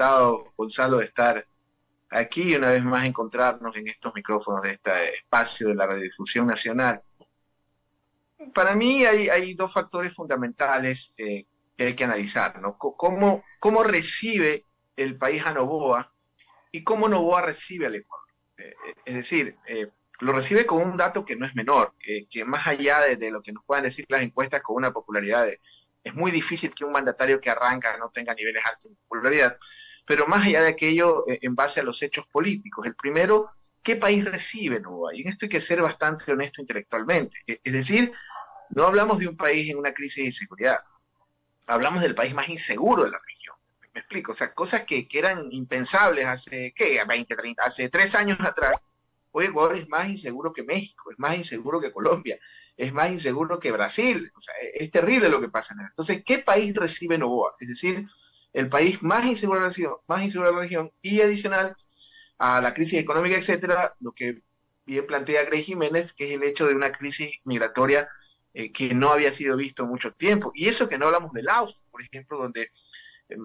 encantado, Gonzalo, de estar aquí y una vez más encontrarnos en estos micrófonos de este espacio de la radiodifusión nacional. Para mí hay dos factores fundamentales que hay que analizar, ¿no? ¿Cómo recibe el país a Noboa y cómo Noboa recibe al Ecuador? Es decir, lo recibe con un dato que no es menor, que más allá de lo que nos puedan decir las encuestas con una popularidad es muy difícil que un mandatario que arranca no tenga niveles altos de popularidad, pero más allá de aquello, en base a los hechos políticos. El primero, ¿qué país recibe Noboa? Y en esto hay que ser bastante honesto intelectualmente. Es decir, no hablamos de un país en una crisis de seguridad, hablamos del país más inseguro de la región. Me explico, o sea, cosas que eran impensables hace, ¿qué? 20, 30, hace 3 años atrás. Hoy Ecuador es más inseguro que México, es más inseguro que Colombia, es más inseguro que Brasil. O sea, es terrible lo que pasa. Entonces, ¿qué país recibe Noboa? Es decir, el país más inseguro de la región, y adicional a la crisis económica, etcétera, lo que bien plantea Grey Jiménez, que es el hecho de una crisis migratoria que no había sido visto en mucho tiempo. Y eso que no hablamos del Austro, por ejemplo, donde,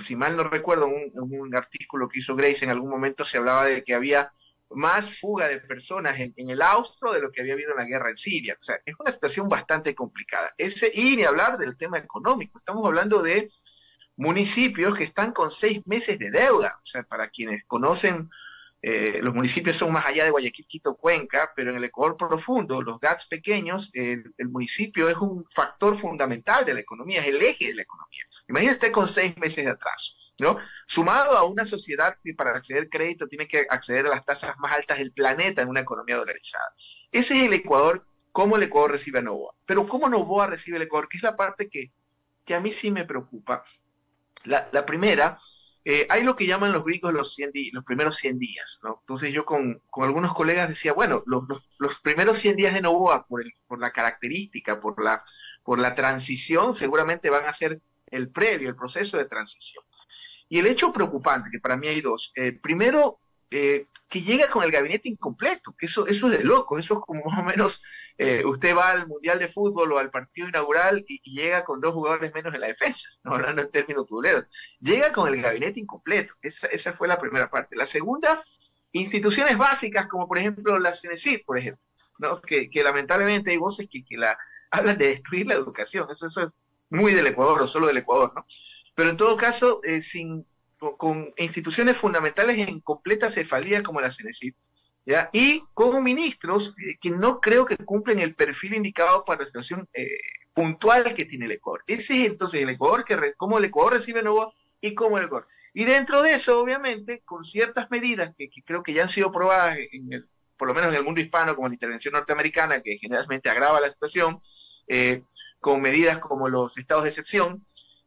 si mal no recuerdo, un artículo que hizo Grace en algún momento se hablaba de que había más fuga de personas en el Austro de lo que había habido en la guerra en Siria. O sea, es una situación bastante complicada. Y ni hablar del tema económico. Estamos hablando de municipios que están con 6 meses de deuda. O sea, para quienes conocen, los municipios son más allá de Guayaquil, Quito, Cuenca, pero en el Ecuador profundo, los GATS pequeños, el municipio es un factor fundamental de la economía, es el eje de la economía. Imagínate con 6 meses de atraso, ¿no? Sumado a una sociedad que para acceder al crédito tiene que acceder a las tasas más altas del planeta en una economía dolarizada. Ese es el Ecuador, cómo el Ecuador recibe a Noboa. Pero cómo Noboa recibe el Ecuador, que es la parte que a mí sí me preocupa. La primera, hay lo que llaman los gringos los primeros 100 días, ¿no? Entonces yo con algunos colegas decía, bueno, los primeros 100 días de Noboa, por la característica, por la transición, seguramente van a ser el previo, el proceso de transición. Y el hecho preocupante, que para mí hay dos, primero, que llega con el gabinete incompleto, que eso es de loco, eso es como más o menos, usted va al Mundial de Fútbol o al partido inaugural y llega con 2 jugadores menos en la defensa, no hablando en términos futboleros, llega con el gabinete incompleto. Esa fue la primera parte. La segunda, instituciones básicas como por ejemplo la CENESID, por ejemplo, ¿no? que lamentablemente hay voces que hablan de destruir la educación. Eso es muy del Ecuador o solo del Ecuador, ¿no? Pero en todo caso, con instituciones fundamentales en completa cefalía como la CENESID, ¿ya? Y con ministros que no creo que cumplen el perfil indicado para la situación puntual que tiene el Ecuador. Ese es entonces el Ecuador, cómo el Ecuador recibe Noboa y cómo el Ecuador. Y dentro de eso, obviamente, con ciertas medidas que creo que ya han sido probadas, por lo menos en el mundo hispano, como la intervención norteamericana, que generalmente agrava la situación, con medidas como los estados de excepción,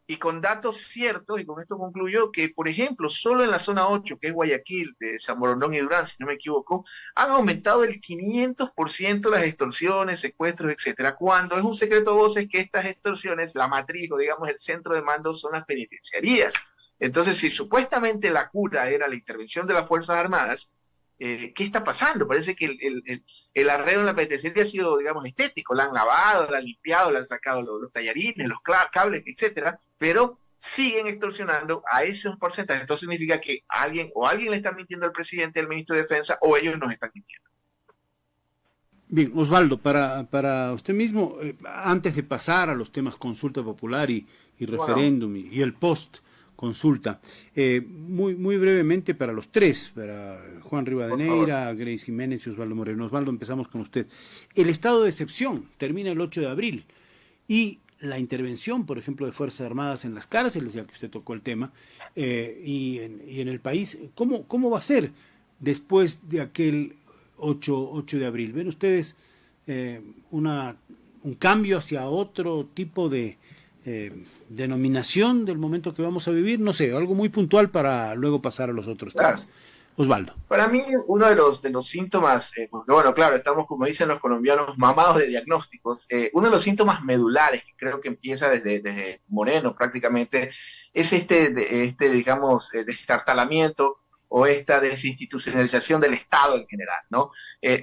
y con datos ciertos, y con esto concluyo, que por ejemplo, solo en la zona 8, que es Guayaquil, de San Borondón y Durán, si no me equivoco, han aumentado el 500% las extorsiones, secuestros, etcétera, cuando es un secreto a voces que estas extorsiones, la matriz, o digamos el centro de mando, son las penitenciarías. Entonces, si supuestamente la cura era la intervención de las Fuerzas Armadas, ¿qué está pasando? Parece que el arreglo en la penitenciaría ha sido, digamos, estético, la han lavado, la han limpiado, le han sacado los tallarines, los cables, etcétera, pero siguen extorsionando a ese porcentaje. Esto significa que alguien le está mintiendo al presidente, al ministro de Defensa, o ellos nos están mintiendo. Bien, Osvaldo, para usted mismo, antes de pasar a los temas consulta popular y referéndum y el post consulta, muy brevemente para los tres, para Juan Rivadeneira, Grace Jiménez y Osvaldo Moreno. Osvaldo, empezamos con usted. El estado de excepción termina el 8 de abril y la intervención, por ejemplo, de Fuerzas Armadas en las cárceles, ya que usted tocó el tema, y en el país, ¿cómo va a ser después de aquel 8 de abril? ¿Ven ustedes un cambio hacia otro tipo de denominación del momento que vamos a vivir? No sé, algo muy puntual para luego pasar a los otros temas. Osvaldo. Para mí, uno de los síntomas, bueno, claro, estamos, como dicen los colombianos, mamados de diagnósticos. Uno de los síntomas medulares, que creo que empieza desde Moreno prácticamente, es digamos, destartalamiento o esta desinstitucionalización del Estado en general, ¿no?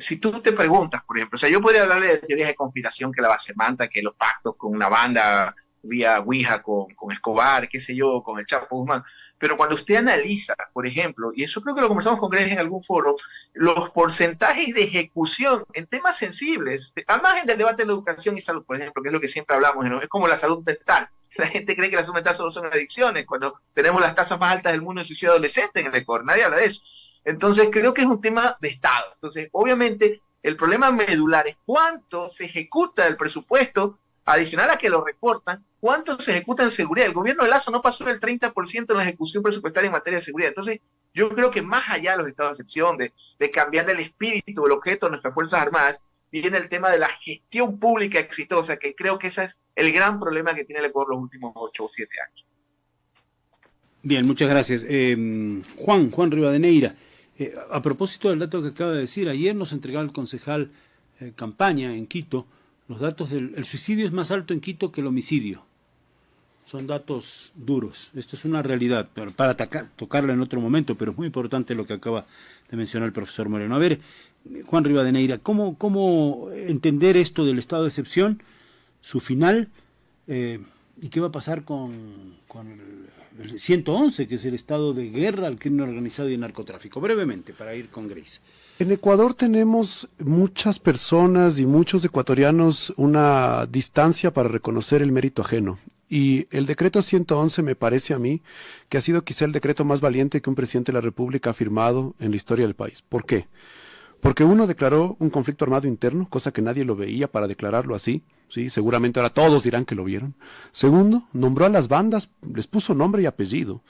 Si tú te preguntas, por ejemplo, o sea, yo podría hablarle de teorías de conspiración, que la base manta, que los pactos con una banda vía Ouija con Escobar, qué sé yo, con el Chapo Guzmán, Pero cuando usted analiza, por ejemplo, y eso creo que lo conversamos con Greg en algún foro, los porcentajes de ejecución en temas sensibles, al margen del debate de la educación y salud, por ejemplo, que es lo que siempre hablamos, ¿no? Es como la salud mental. La gente cree que la salud mental solo son adicciones, cuando tenemos las tasas más altas del mundo de suicidio adolescente en el Ecuador, nadie habla de eso. Entonces creo que es un tema de Estado. Entonces, obviamente, el problema medular es cuánto se ejecuta del presupuesto adicional a que lo reportan, cuánto se ejecuta en seguridad. El gobierno de Lazo no pasó del 30% en la ejecución presupuestaria en materia de seguridad. Entonces, yo creo que más allá de los estados de excepción, de cambiar el espíritu, el objeto de nuestras Fuerzas Armadas, viene el tema de la gestión pública exitosa, que creo que ese es el gran problema que tiene el Ecuador los últimos 8 o 7 años. Bien, muchas gracias. Juan Rivadeneira, a propósito del dato que acaba de decir, ayer nos entregaba el concejal Campaña en Quito los datos del suicidio es más alto en Quito que el homicidio. Son datos duros. Esto es una realidad, para tocarla en otro momento, pero es muy importante lo que acaba de mencionar el profesor Moreno. A ver, Juan Rivadeneira, ¿cómo entender esto del estado de excepción, su final, y qué va a pasar con el 111, que es el estado de guerra al crimen organizado y el narcotráfico? Brevemente, para ir con Grace. En Ecuador tenemos muchas personas y muchos ecuatorianos una distancia para reconocer el mérito ajeno. Y el decreto 111 me parece a mí que ha sido quizá el decreto más valiente que un presidente de la República ha firmado en la historia del país. ¿Por qué? Porque uno declaró un conflicto armado interno, cosa que nadie lo veía para declararlo así, ¿sí? Seguramente ahora todos dirán que lo vieron. Segundo, nombró a las bandas, les puso nombre y apellido.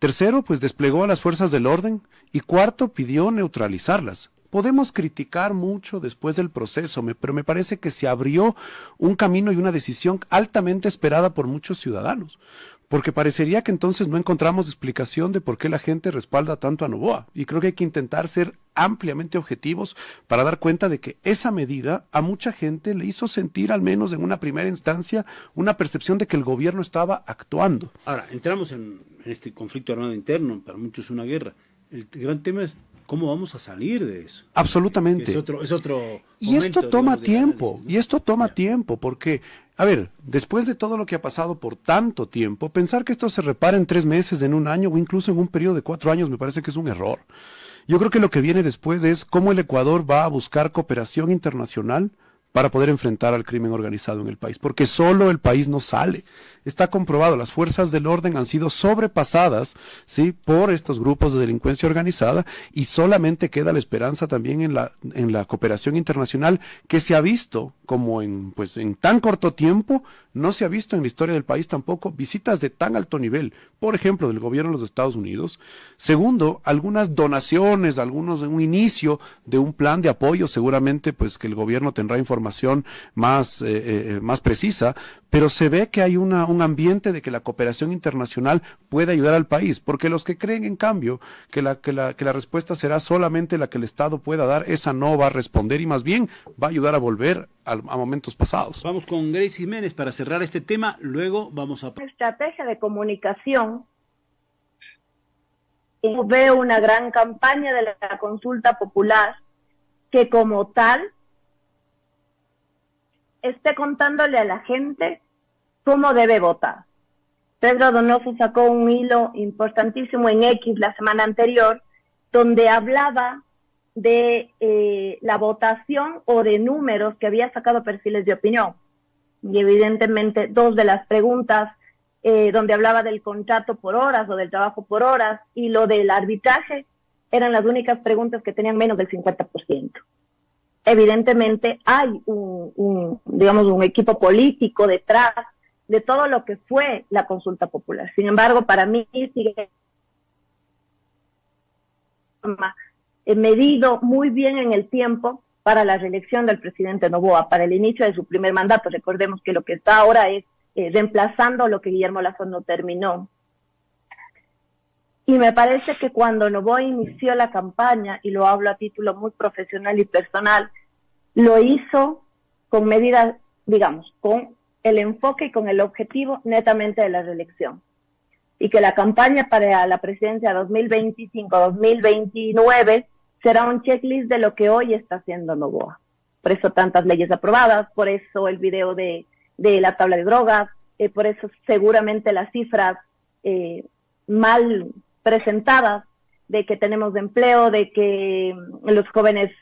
Tercero, pues desplegó a las fuerzas del orden. Y cuarto, pidió neutralizarlas. Podemos criticar mucho después del proceso, pero me parece que se abrió un camino y una decisión altamente esperada por muchos ciudadanos. Porque parecería que entonces no encontramos explicación de por qué la gente respalda tanto a Noboa. Y creo que hay que intentar ser ampliamente objetivos para dar cuenta de que esa medida a mucha gente le hizo sentir, al menos en una primera instancia, una percepción de que el gobierno estaba actuando. Ahora, entramos en este conflicto armado interno, para muchos es una guerra. El gran tema es cómo vamos a salir de eso. Absolutamente. Es otro y esto toma tiempo, análisis, ¿no? Y esto toma tiempo, porque, a ver, después de todo lo que ha pasado por tanto tiempo, pensar que esto se repara en 3 meses, en un año o incluso en un periodo de 4 años me parece que es un error. Yo creo que lo que viene después es cómo el Ecuador va a buscar cooperación internacional para poder enfrentar al crimen organizado en el país, porque solo el país no sale. Está comprobado, las fuerzas del orden han sido sobrepasadas, ¿sí?, por estos grupos de delincuencia organizada, y solamente queda la esperanza también en la cooperación internacional, que se ha visto como en tan corto tiempo, no se ha visto en la historia del país tampoco visitas de tan alto nivel, por ejemplo, del gobierno de los Estados Unidos. Segundo, algunas donaciones, un inicio de un plan de apoyo, seguramente pues que el gobierno tendrá información más precisa, pero se ve que hay un ambiente de que la cooperación internacional puede ayudar al país, porque los que creen, en cambio, que la respuesta será solamente la que el Estado pueda dar, esa no va a responder y más bien va a ayudar a volver a momentos pasados. Vamos con Grace Jiménez para cerrar este tema, luego vamos a... Estrategia de comunicación. Veo una gran campaña de la consulta popular que como tal esté contándole a la gente cómo debe votar. Pedro Donoso sacó un hilo importantísimo en X la semana anterior, donde hablaba de la votación o de números que había sacado Perfiles de Opinión. Y evidentemente 2 de las preguntas donde hablaba del contrato por horas o del trabajo por horas y lo del arbitraje eran las únicas preguntas que tenían menos del 50%. Evidentemente hay un equipo político detrás de todo lo que fue la consulta popular. Sin embargo, para mí sigue medido muy bien en el tiempo para la reelección del presidente Noboa, para el inicio de su primer mandato. Recordemos que lo que está ahora es reemplazando lo que Guillermo Lazo no terminó. Y me parece que cuando Noboa inició la campaña, y lo hablo a título muy profesional y personal, lo hizo con medidas, digamos, con el enfoque y con el objetivo netamente de la reelección. Y que la campaña para la presidencia 2025-2029 será un checklist de lo que hoy está haciendo Noboa. Por eso tantas leyes aprobadas, por eso el video de la tabla de drogas, por eso seguramente las cifras mal presentadas de que tenemos empleo, de que los jóvenes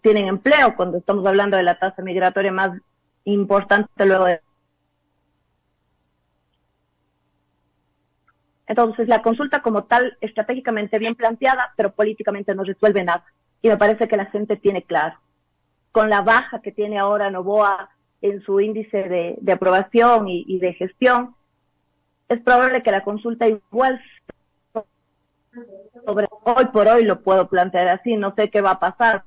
tienen empleo, cuando estamos hablando de la tasa migratoria más importante luego de... Entonces, la consulta como tal, estratégicamente bien planteada, pero políticamente no resuelve nada. Y me parece que la gente tiene claro. Con la baja que tiene ahora Noboa en su índice de aprobación y de gestión, es probable que la consulta igual, hoy por hoy lo puedo plantear así, no sé qué va a pasar.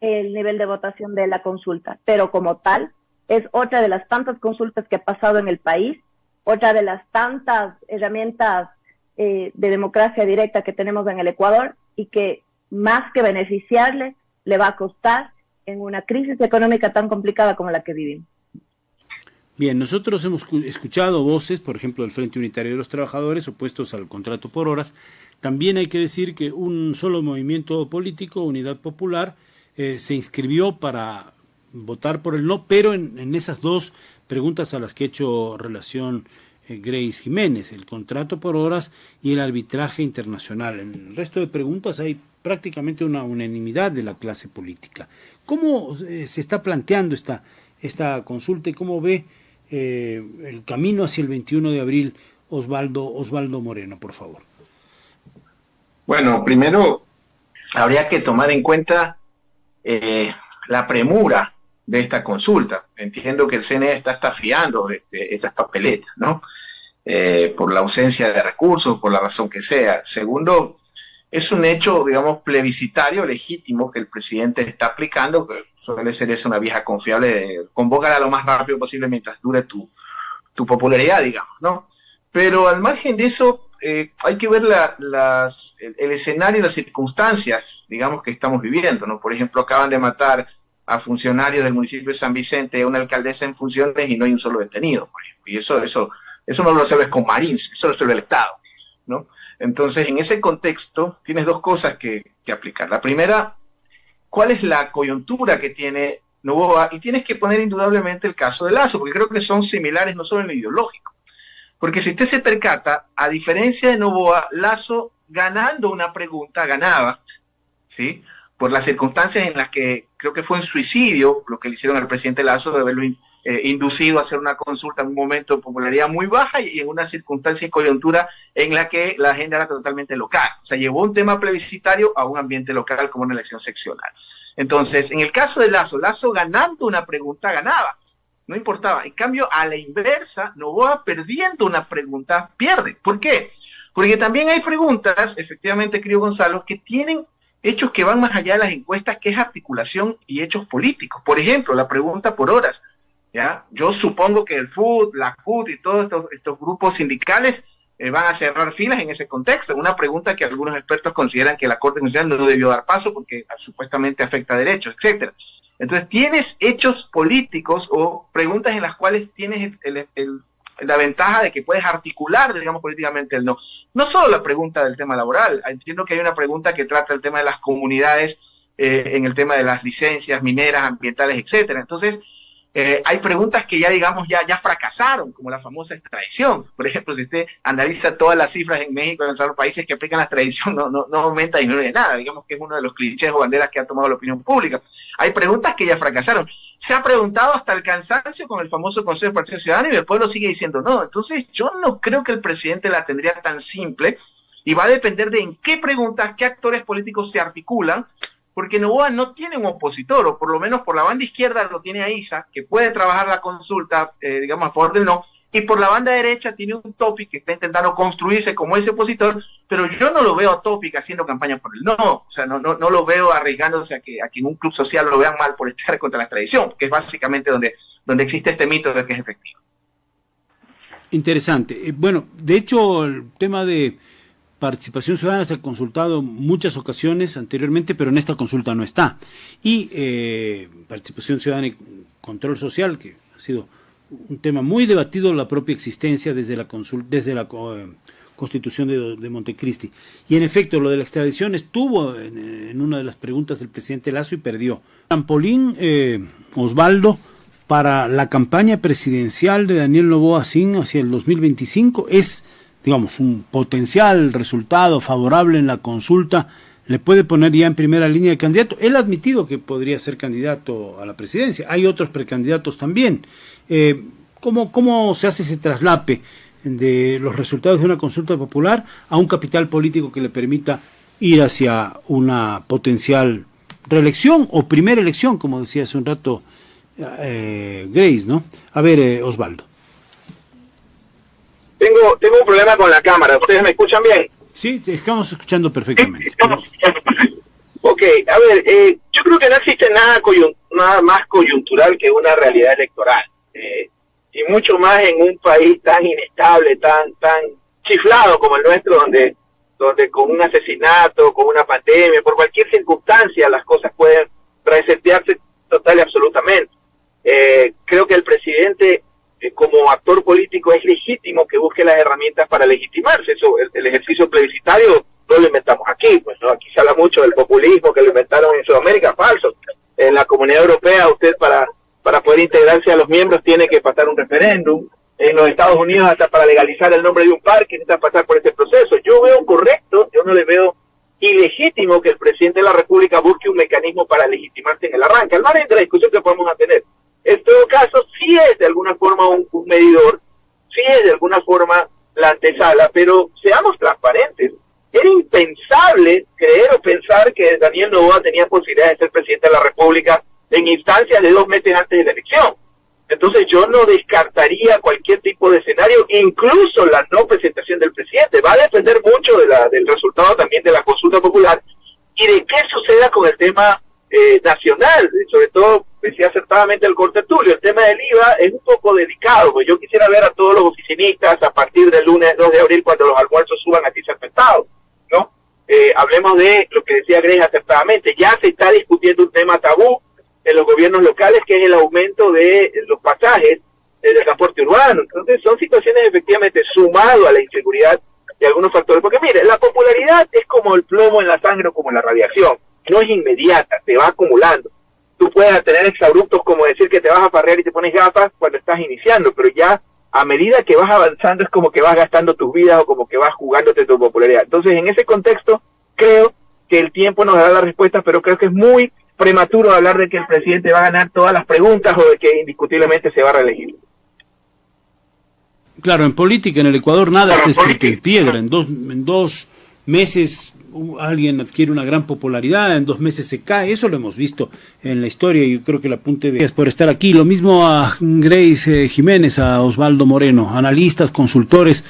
El nivel de votación de la consulta, pero como tal, es otra de las tantas consultas que ha pasado en el país, otra de las tantas herramientas de democracia directa que tenemos en el Ecuador y que más que beneficiarle, le va a costar en una crisis económica tan complicada como la que vivimos. Bien, nosotros hemos escuchado voces, por ejemplo, del Frente Unitario de los Trabajadores, opuestos al contrato por horas. También hay que decir que un solo movimiento político, Unidad Popular, se inscribió para votar por el no, pero en esas dos preguntas a las que ha hecho relación Grace Jiménez, el contrato por horas y el arbitraje internacional. En el resto de preguntas hay prácticamente una unanimidad de la clase política. ¿Cómo se está planteando esta consulta y cómo ve el camino hacia el 21 de abril Osvaldo Moreno, por favor? Bueno, primero habría que tomar en cuenta la premura de esta consulta. Entiendo que el CNE está estafiando esas papeletas, ¿no? Por la ausencia de recursos, por la razón que sea. Segundo, es un hecho, digamos, plebiscitario, legítimo, que el presidente está aplicando, que suele ser esa una vieja confiable, convócala lo más rápido posible mientras dure tu popularidad, digamos, ¿no? Pero al margen de eso, hay que ver el escenario y las circunstancias, digamos, que estamos viviendo, ¿no? Por ejemplo, acaban de matar a funcionarios del municipio de San Vicente, a una alcaldesa en funciones y no hay un solo detenido, por ejemplo. Y eso no lo resuelves con Marines, eso lo resuelve el Estado, ¿no? Entonces, en ese contexto, tienes dos cosas que aplicar. La primera, ¿cuál es la coyuntura que tiene Noboa? Y tienes que poner indudablemente el caso de Lasso, porque creo que son similares no solo en lo ideológico. Porque si usted se percata, a diferencia de Noboa, Lasso ganando una pregunta ganaba, ¿sí? Por las circunstancias en las que creo que fue un suicidio lo que le hicieron al presidente Lasso de haberlo inducido a hacer una consulta en un momento de popularidad muy baja y en una circunstancia y coyuntura en la que la agenda era totalmente local. O sea, llevó un tema plebiscitario a un ambiente local como una elección seccional. Entonces, en el caso de Lasso ganando una pregunta ganaba, no importaba. En cambio, a la inversa, Noboa perdiendo una pregunta pierde. ¿Por qué? Porque también hay preguntas, efectivamente, querido Gonzalo, que tienen hechos que van más allá de las encuestas, que es articulación y hechos políticos. Por ejemplo, la pregunta por horas. ¿Ya? Yo supongo que el FUT, la CUT y todos estos grupos sindicales van a cerrar filas en ese contexto. Una pregunta que algunos expertos consideran que la Corte Constitucional no debió dar paso porque supuestamente afecta a derechos, etcétera. Entonces, tienes hechos políticos o preguntas en las cuales tienes la ventaja de que puedes articular, digamos, políticamente el no. No solo la pregunta del tema laboral. Entiendo que hay una pregunta que trata el tema de las comunidades, en el tema de las licencias mineras, ambientales, etcétera. Entonces, hay preguntas que ya, digamos, ya fracasaron, como la famosa extradición. Por ejemplo, si usted analiza todas las cifras en México y en otros países que aplican la extradición, no aumenta ni disminuye nada. Digamos que es uno de los clichés o banderas que ha tomado la opinión pública. Hay preguntas que ya fracasaron. Se ha preguntado hasta el cansancio con el famoso Consejo de Participación Ciudadana y el pueblo sigue diciendo no. Entonces, yo no creo que el presidente la tendría tan simple y va a depender de en qué preguntas, qué actores políticos se articulan, porque Noboa no tiene un opositor, o por lo menos por la banda izquierda lo tiene a Isa, que puede trabajar la consulta, digamos, a favor del no, y por la banda derecha tiene un Topic que está intentando construirse como ese opositor, pero yo no lo veo a Topic haciendo campaña por el no, o sea, no lo veo arriesgándose a que en un club social lo vean mal por estar contra la extradición, que es básicamente donde existe este mito de que es efectivo. Interesante. Bueno, de hecho, el tema de participación ciudadana se ha consultado en muchas ocasiones anteriormente, pero en esta consulta no está. Y participación ciudadana y control social, que ha sido un tema muy debatido, la propia existencia desde la Constitución de Montecristi. Y en efecto, lo de la extradición estuvo en una de las preguntas del presidente Lasso y perdió. Trampolín, Osvaldo, para la campaña presidencial de Daniel Noboa Sin hacia el 2025? ¿Es, digamos, un potencial resultado favorable en la consulta? ¿Le puede poner ya en primera línea de candidato? Él ha admitido que podría ser candidato a la presidencia. Hay otros precandidatos también. ¿Cómo se hace ese traslape de los resultados de una consulta popular a un capital político que le permita ir hacia una potencial reelección o primera elección, como decía hace un rato Grace, ¿no? A ver, Osvaldo. Tengo un problema con la cámara. ¿Ustedes me escuchan bien? Sí, estamos escuchando perfectamente. Ok, a ver, yo creo que no existe nada más coyuntural que una realidad electoral. Y mucho más en un país tan inestable, tan chiflado como el nuestro, donde con un asesinato, con una pandemia, por cualquier circunstancia, las cosas pueden resetearse total y absolutamente. Creo que el presidente, como actor político, es legítimo que busque las herramientas para legitimarse. Eso, el ejercicio plebiscitario no lo inventamos aquí, pues no, aquí se habla mucho del populismo que lo inventaron en Sudamérica, falso. En la Comunidad Europea, usted para poder integrarse a los miembros tiene que pasar un referéndum. En los Estados Unidos, hasta para legalizar el nombre de un parque, necesita pasar por este proceso. Yo veo correcto, yo no le veo ilegítimo que el presidente de la República busque un mecanismo para legitimarse en el arranque, al margen de la discusión que podemos tener. En todo caso, sí es de alguna forma un medidor, sí es de alguna forma la antesala, pero seamos transparentes. Era impensable creer o pensar que Daniel Noboa tenía posibilidad de ser presidente de la República en instancias de 2 meses antes de la elección. Entonces yo no descartaría cualquier tipo de escenario, incluso la no presentación del presidente. Va a depender mucho del resultado también de la consulta popular y de qué suceda con el tema nacional. Sobre todo, decía acertadamente el contertulio, el tema del IVA es un poco delicado, pues yo quisiera ver a todos los oficinistas a partir del lunes 2 de abril, cuando los almuerzos suban, aquí se afectados, ¿no? Hablemos de lo que decía Greg acertadamente, ya se está discutiendo un tema tabú en los gobiernos locales, que es el aumento de los pasajes del transporte urbano. Entonces son situaciones efectivamente sumado a la inseguridad de algunos factores, porque mire, la popularidad es como el plomo en la sangre o como la radiación, no es inmediata, se va acumulando. Tú puedes tener exabruptos como decir que te vas a farrear y te pones gafas cuando estás iniciando, pero ya a medida que vas avanzando es como que vas gastando tus vidas o como que vas jugándote tu popularidad. Entonces en ese contexto creo que el tiempo nos dará la respuesta, pero creo que es muy prematuro hablar de que el presidente va a ganar todas las preguntas o de que indiscutiblemente se va a reelegir. Claro, en política en el Ecuador nada está escrito en piedra. En dos meses alguien adquiere una gran popularidad, en 2 meses se cae. Eso lo hemos visto en la historia y yo creo que el apunte de... Gracias por estar aquí. Lo mismo a Grace Jiménez, a Osvaldo Moreno, analistas, consultores,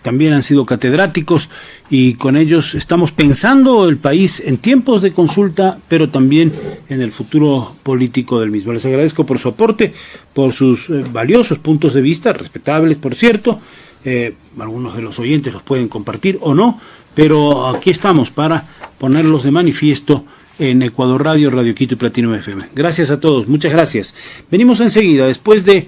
también han sido catedráticos y con ellos estamos pensando el país en tiempos de consulta, pero también en el futuro político del mismo. Les agradezco por su aporte, por sus valiosos puntos de vista, respetables por cierto. Algunos de los oyentes los pueden compartir o no, pero aquí estamos para ponerlos de manifiesto en Ecuador Radio, Radio Quito y Platino FM. Gracias a todos, muchas gracias. Venimos enseguida, después de